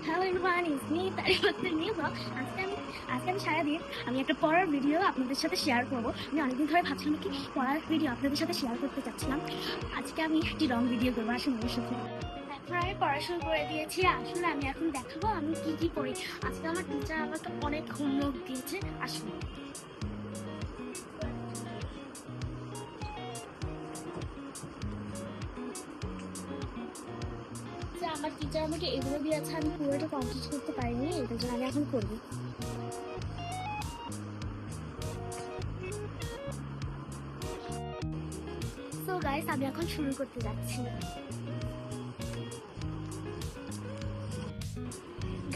Hello everyone, it's me Tarifatul new blog. আজকে আমি সারাদিন একটা পড়ার ভিডিও আপনাদের সাথে শেয়ার করব। আমি অনেকদিন ধরে ভাবছিলাম কি পড়ার ভিডিও আপনাদের সাথে শেয়ার করতে চাচ্ছিলাম। আজকে আমি একটি লং ভিডিও করবো, আসুন আমার সাথে। এখন আমি পড়াশোনা করে দিয়েছি, আসলে আমি এখন দেখাবো আমি কি কি পড়ি। আজকে আমার টিচার আমাকে অনেক হোমওয়ার্ক দিয়েছে, আসুন। আমার টিচার আমাকে এগুলো দিয়েছে, আমি পুরোটা কমপ্লিট করতে পারিনি, এটার জন্য আমি এখন করবো। সো গাইস, আমি এখন শুরু করতে যাচ্ছি।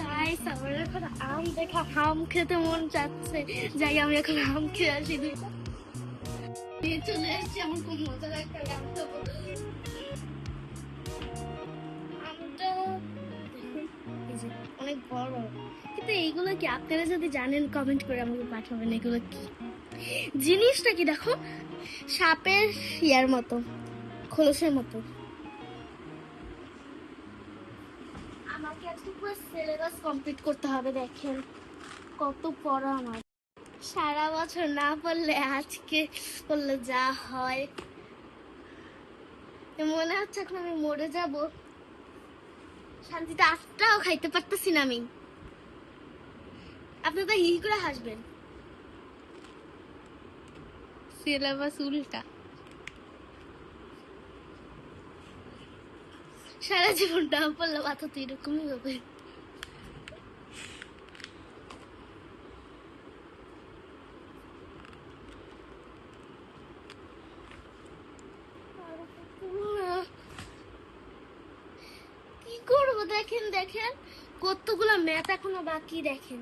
গাইস, আমার এখন আম দেখা আম খেতে মন চাচ্ছে। যাই, আমি এখন আম খেয়ে আসি। নিয়ে চলে এসেছি, আমার খুব মজা একটা আম খাবো। আমটা এই যে অনেক বড়, কিন্তু এইগুলো কি আপনারা যদি জানেন কমেন্ট করে আমাকে পাঠাবেন। এগুলো কি জিনিসটা, কি দেখো, সাপের ইয়ার মতো, খোলসের মতো। আমাকে আজকে পুরো সিলেবাস কমপ্লিট করতে হবে, দেখেন কত পড়া আমার। সারা বছর না পড়লে আজকে পড়লে যা হয়, মনে হচ্ছে এখন আমি মরে যাব। শান্তিতে আটটাও খাইতে পারতেছি না আমি। আপনি তো হি করে হাসবেন। সিলেবাস উল্টা, সারা জীবন না পড়লে মাথা তো এরকমই হবে। কি করবো, দেখেন দেখেন কতগুলো ম্যাথ এখনো বাকি। দেখেন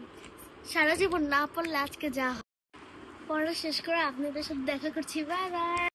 সারা জীবন না পড়লে আজকে যা হয়। পড়া শেষ করে আপনাদের সাথে দেখা করছি, বাই বাই।